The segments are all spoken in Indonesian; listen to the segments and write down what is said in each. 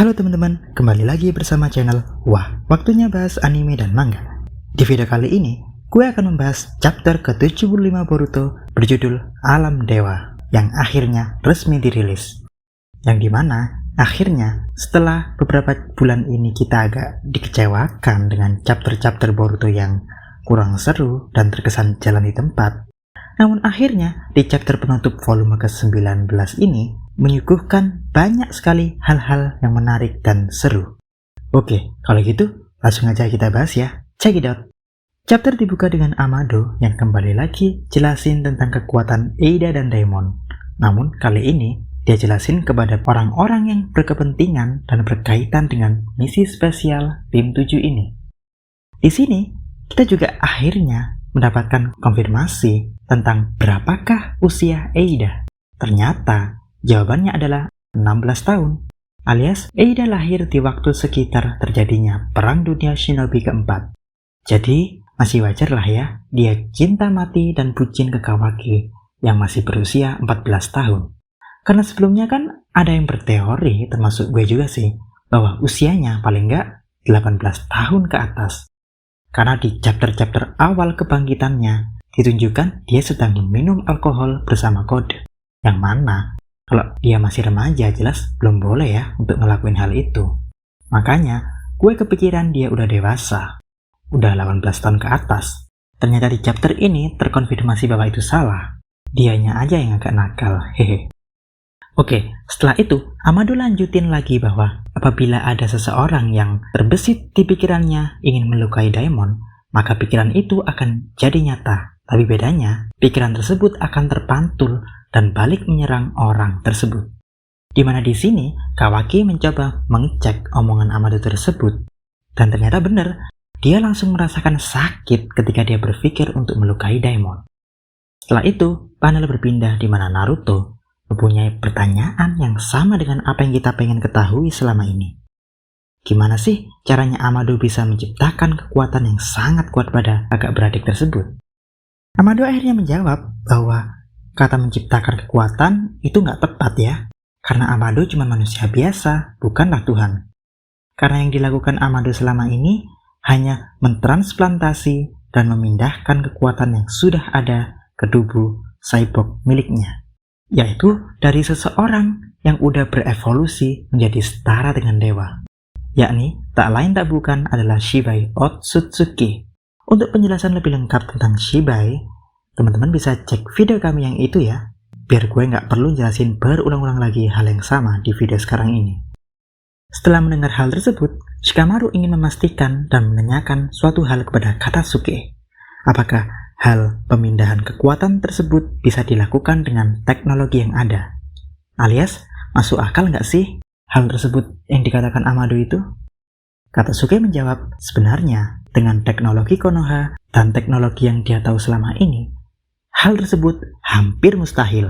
Halo teman-teman, kembali lagi bersama channel Wah, waktunya bahas anime dan manga. Di video kali ini, gue akan membahas chapter ke-75 Boruto berjudul Alam Dewa yang akhirnya resmi dirilis. Yang dimana, akhirnya setelah beberapa bulan ini kita agak dikecewakan dengan chapter-chapter Boruto yang kurang seru dan terkesan jalan di tempat. Namun akhirnya, di chapter penutup volume ke-19 ini, menyuguhkan banyak sekali hal-hal yang menarik dan seru. Oke, kalau gitu langsung aja kita bahas ya. Check it out. Chapter dibuka dengan Amado yang kembali lagi jelasin tentang kekuatan Eida dan Daemon. Namun kali ini dia jelasin kepada orang-orang yang berkepentingan dan berkaitan dengan misi spesial tim 7 ini. Di sini kita juga akhirnya mendapatkan konfirmasi tentang berapakah usia Eida. Ternyata jawabannya adalah 16 tahun, alias Eida lahir di waktu sekitar terjadinya Perang Dunia Shinobi keempat. Jadi, masih wajar lah ya, dia cinta mati dan bucin ke Kawaki yang masih berusia 14 tahun. Karena sebelumnya kan ada yang berteori, termasuk gue juga sih, bahwa usianya paling enggak 18 tahun ke atas. Karena di chapter-chapter awal kebangkitannya, ditunjukkan dia sedang meminum alkohol bersama Kode, yang mana kalau dia masih remaja jelas belum boleh ya untuk ngelakuin hal itu. Makanya gue kepikiran dia udah dewasa, udah 18 tahun ke atas. Ternyata di chapter ini terkonfirmasi bahwa itu salah. Dianya aja yang agak nakal, hehe. Oke, setelah itu Amado lanjutin lagi bahwa apabila ada seseorang yang terbesit di pikirannya ingin melukai Daemon, maka pikiran itu akan jadi nyata. Tapi bedanya, pikiran tersebut akan terpantul dan balik menyerang orang tersebut. Dimana di sini, Kawaki mencoba mengecek omongan Amado tersebut. Dan ternyata benar, dia langsung merasakan sakit ketika dia berpikir untuk melukai Daemon. Setelah itu, panel berpindah di mana Naruto mempunyai pertanyaan yang sama dengan apa yang kita pengen ketahui selama ini. Gimana sih caranya Amado bisa menciptakan kekuatan yang sangat kuat pada kakak beradik tersebut? Amado akhirnya menjawab bahwa kata menciptakan kekuatan itu nggak tepat ya, karena Amado cuma manusia biasa, bukanlah Tuhan. Karena yang dilakukan Amado selama ini hanya mentransplantasi dan memindahkan kekuatan yang sudah ada ke tubuh cyborg miliknya, yaitu dari seseorang yang udah berevolusi menjadi setara dengan dewa, yakni tak lain tak bukan adalah Shibai Otsutsuki. Untuk penjelasan lebih lengkap tentang Shibai, teman-teman bisa cek video kami yang itu ya, biar gue nggak perlu jelasin berulang-ulang lagi hal yang sama di video sekarang ini. Setelah mendengar hal tersebut, Shikamaru ingin memastikan dan menanyakan suatu hal kepada Katasuke. Apakah hal pemindahan kekuatan tersebut bisa dilakukan dengan teknologi yang ada? Alias, masuk akal nggak sih hal tersebut yang dikatakan Amado itu? Katasuke menjawab, sebenarnya dengan teknologi Konoha dan teknologi yang dia tahu selama ini, hal tersebut hampir mustahil.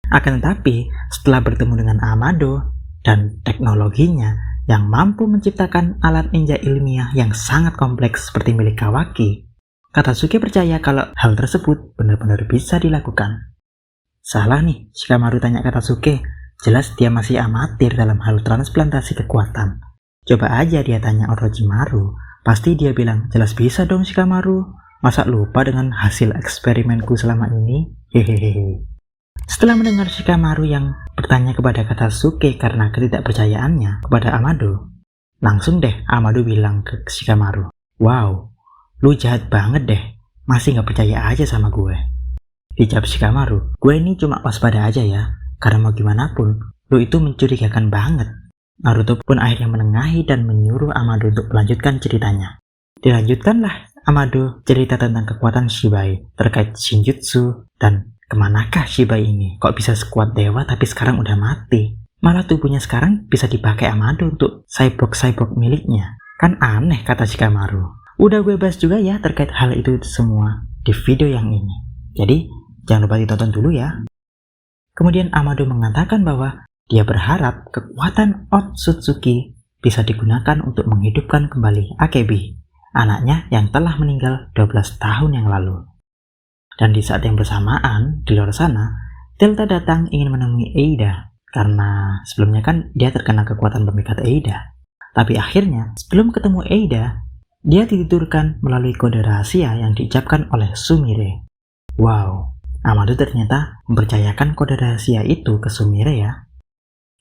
Akan tetapi, setelah bertemu dengan Amado dan teknologinya yang mampu menciptakan alat ninja ilmiah yang sangat kompleks seperti milik Kawaki, Katasuke percaya kalau hal tersebut benar-benar bisa dilakukan. Salah nih, Shikamaru tanya Katasuke, jelas dia masih amatir dalam hal transplantasi kekuatan. Coba aja dia tanya Orochimaru, pasti dia bilang, jelas bisa dong Shikamaru, masa lupa dengan hasil eksperimenku selama ini? Hehehe. Setelah mendengar Shikamaru yang bertanya kepada Katasuke karena ketidakpercayaannya kepada Amado, langsung deh Amado bilang ke Shikamaru, wow, lu jahat banget deh, masih gak percaya aja sama gue. Dijawab Shikamaru, gue ini cuma waspada aja ya, karena mau gimana pun, lu itu mencurigakan banget. Naruto pun akhirnya menengahi dan menyuruh Amado untuk melanjutkan ceritanya. Dilanjutkanlah Amado cerita tentang kekuatan Shibai terkait Shinjutsu dan kemanakah Shibai ini, kok bisa sekuat dewa tapi sekarang udah mati. Malah tubuhnya sekarang bisa dipakai Amado untuk cyborg-cyborg miliknya. Kan aneh, kata Shikamaru. Udah gue bahas juga ya terkait hal itu semua di video yang ini. Jadi jangan lupa ditonton dulu ya. Kemudian Amado mengatakan bahwa dia berharap kekuatan Otsutsuki bisa digunakan untuk menghidupkan kembali Akebi, anaknya yang telah meninggal 12 tahun yang lalu. Dan di saat yang bersamaan, di luar sana, Delta datang ingin menemui Eida karena sebelumnya kan dia terkena kekuatan pemikat Eida. Tapi akhirnya, sebelum ketemu Eida, dia ditidurkan melalui kode rahasia yang diucapkan oleh Sumire. Wow, Amado ternyata mempercayakan kode rahasia itu ke Sumire ya.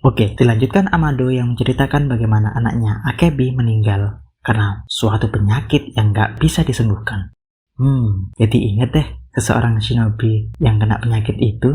Oke, dilanjutkan Amado yang menceritakan bagaimana anaknya Akebi meninggal karena suatu penyakit yang gak bisa disembuhkan. Jadi inget deh seseorang shinobi yang kena penyakit itu,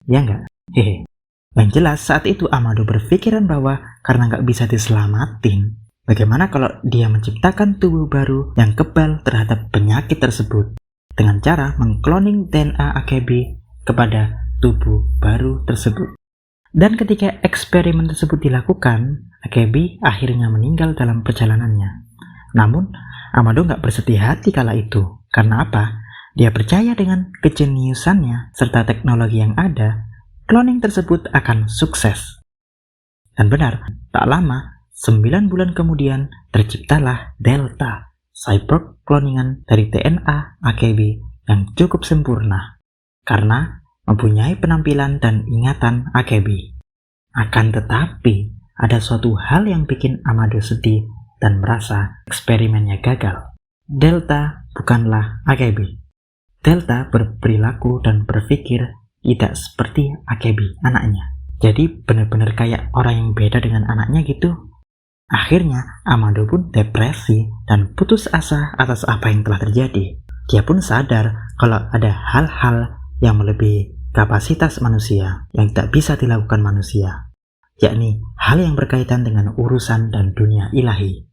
ya nggak? Hehe. Yang jelas saat itu Amado berpikiran bahwa karena nggak bisa diselamatin, bagaimana kalau dia menciptakan tubuh baru yang kebal terhadap penyakit tersebut dengan cara mengkloning DNA Akebi kepada tubuh baru tersebut. Dan ketika eksperimen tersebut dilakukan, Akebi akhirnya meninggal dalam perjalanannya. Namun, Amado nggak bersedih hati kala itu. Karena apa? Dia percaya dengan kejeniusannya serta teknologi yang ada, cloning tersebut akan sukses. Dan benar, tak lama, 9 bulan kemudian terciptalah Delta, cyborg cloningan dari DNA Akebi yang cukup sempurna, karena mempunyai penampilan dan ingatan Akebi. Akan tetapi, ada suatu hal yang bikin Amado sedih dan merasa eksperimennya gagal. Delta bukanlah Akebi. Delta berperilaku dan berpikir tidak seperti Akebi, anaknya. Jadi benar-benar kayak orang yang beda dengan anaknya gitu. Akhirnya Amado pun depresi dan putus asa atas apa yang telah terjadi. Dia pun sadar kalau ada hal-hal yang melebihi kapasitas manusia yang tak bisa dilakukan manusia, yakni hal yang berkaitan dengan urusan dan dunia ilahi.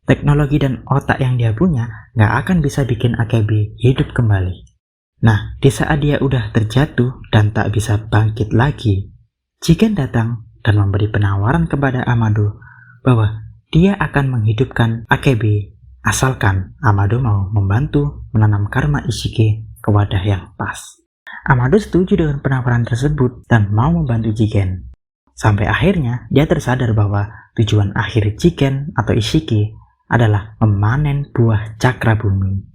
Teknologi dan otak yang dia punya gak akan bisa bikin Akebi hidup kembali. Nah, di saat dia udah terjatuh dan tak bisa bangkit lagi, Jigen datang dan memberi penawaran kepada Amado bahwa dia akan menghidupkan Akebi asalkan Amado mau membantu menanam karma Ishiki ke wadah yang pas. Amado setuju dengan penawaran tersebut dan mau membantu Jigen. Sampai akhirnya dia tersadar bahwa tujuan akhir Jigen atau Ishiki adalah memanen buah cakra bumi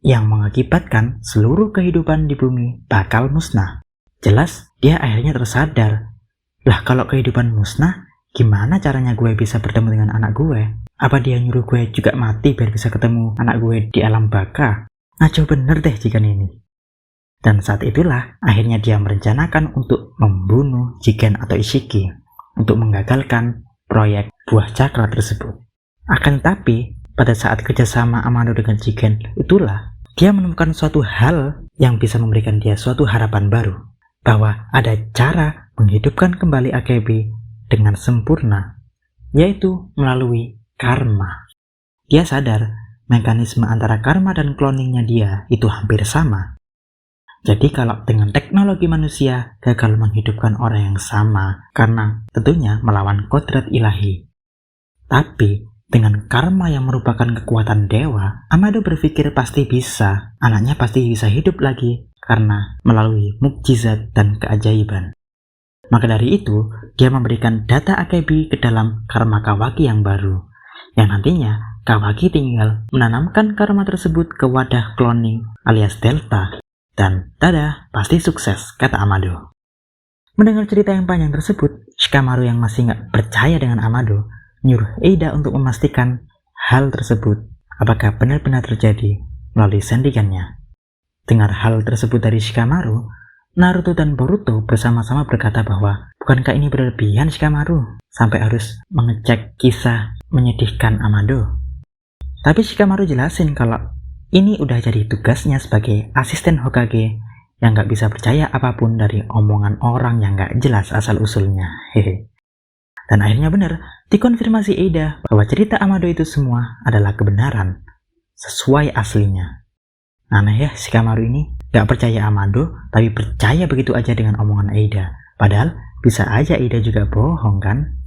yang mengakibatkan seluruh kehidupan di bumi bakal musnah. Jelas dia akhirnya tersadar, lah kalau kehidupan musnah, gimana caranya gue bisa bertemu dengan anak gue? Apa dia nyuruh gue juga mati biar bisa ketemu anak gue di alam baka? Ngaco bener deh Jigen ini. Dan saat itulah akhirnya dia merencanakan untuk membunuh Jigen atau Ishiki untuk menggagalkan proyek buah cakra tersebut. Akan tetapi, pada saat kerjasama Amado dengan Jigen, itulah dia menemukan suatu hal yang bisa memberikan dia suatu harapan baru, bahwa ada cara menghidupkan kembali Akebi dengan sempurna, yaitu melalui karma. Dia sadar mekanisme antara karma dan cloningnya dia itu hampir sama. Jadi kalau dengan teknologi manusia gagal menghidupkan orang yang sama karena tentunya melawan kodrat ilahi. Tapi dengan karma yang merupakan kekuatan dewa, Amado berpikir pasti bisa, anaknya pasti bisa hidup lagi karena melalui mukjizat dan keajaiban. Maka dari itu, dia memberikan data Akebi ke dalam karma Kawaki yang baru, yang nantinya Kawaki tinggal menanamkan karma tersebut ke wadah cloning alias Delta, dan tada, pasti sukses, kata Amado. Mendengar cerita yang panjang tersebut, Shikamaru yang masih nggak percaya dengan Amado, nyuruh Eida untuk memastikan hal tersebut apakah benar-benar terjadi melalui sendikannya. Dengar hal tersebut dari Shikamaru, Naruto dan Boruto bersama-sama berkata bahwa bukankah ini berlebihan Shikamaru sampai harus mengecek kisah menyedihkan Amado. Tapi Shikamaru jelasin kalau ini udah jadi tugasnya sebagai asisten Hokage yang gak bisa percaya apapun dari omongan orang yang gak jelas asal-usulnya. Hehe. Dan akhirnya benar, dikonfirmasi Eida bahwa cerita Amado itu semua adalah kebenaran, sesuai aslinya. Aneh ya, Shikamaru ini gak percaya Amado, tapi percaya begitu aja dengan omongan Eida. Padahal bisa aja Eida juga bohong kan?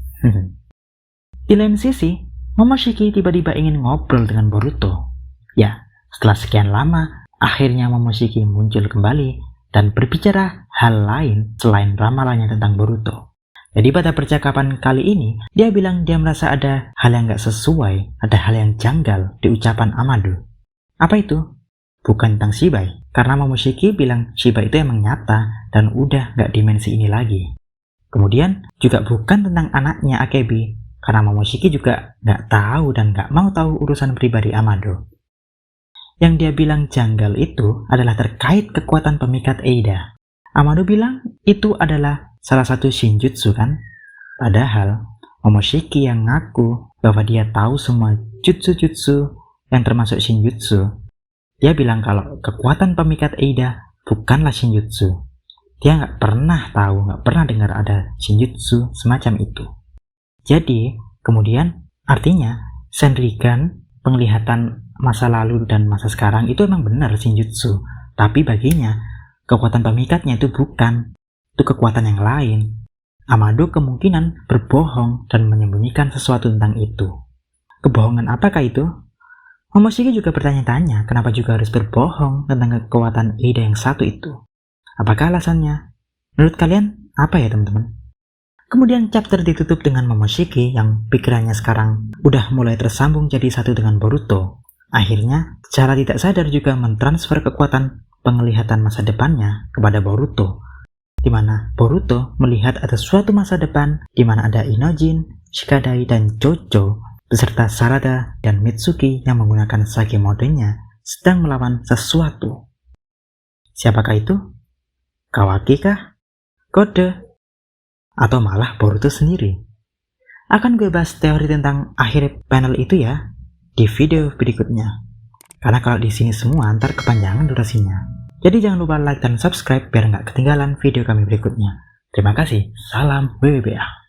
Di lain sisi, Momoshiki tiba-tiba ingin ngobrol dengan Boruto. Ya, setelah sekian lama, akhirnya Momoshiki muncul kembali dan berbicara hal lain selain ramalannya tentang Boruto. Jadi pada percakapan kali ini, dia bilang dia merasa ada hal yang gak sesuai, ada hal yang janggal di ucapan Amado. Apa itu? Bukan tentang Shibai, karena Momoshiki bilang Shibai itu emang nyata dan udah gak dimensi ini lagi. Kemudian juga bukan tentang anaknya Akebi, karena Momoshiki juga nggak tahu dan nggak mau tahu urusan pribadi Amado. Yang dia bilang janggal itu adalah terkait kekuatan pemikat Eida. Amado bilang itu adalah salah satu shinjutsu kan? Padahal Momoshiki yang ngaku bahwa dia tahu semua jutsu-jutsu yang termasuk shinjutsu. Dia bilang kalau kekuatan pemikat Eida bukanlah shinjutsu. Dia nggak pernah tahu, nggak pernah dengar ada shinjutsu semacam itu. Jadi, kemudian artinya Senrigan, penglihatan masa lalu dan masa sekarang itu emang benar shinjutsu. Tapi baginya, kekuatan pemikatnya itu bukan. Itu kekuatan yang lain. Amado kemungkinan berbohong dan menyembunyikan sesuatu tentang itu. Kebohongan apakah itu? Momoshiki juga bertanya-tanya kenapa juga harus berbohong tentang kekuatan Eida yang satu itu. Apakah alasannya? Menurut kalian, apa ya teman-teman? Kemudian chapter ditutup dengan Momoshiki yang pikirannya sekarang udah mulai tersambung jadi satu dengan Boruto. Akhirnya, secara tidak sadar juga mentransfer kekuatan penglihatan masa depannya kepada Boruto, di mana Boruto melihat ada suatu masa depan di mana ada Inojin, Shikadai, dan Jojo beserta Sarada dan Mitsuki yang menggunakan Sage modenya sedang melawan sesuatu. Siapakah itu? Kawaki kah? Kode? Atau malah Boruto sendiri? Akan gue bahas teori tentang akhir panel itu ya di video berikutnya. Karena kalau di sini semua ntar kepanjangan durasinya. Jadi jangan lupa like dan subscribe biar nggak ketinggalan video kami berikutnya. Terima kasih. Salam WWBA.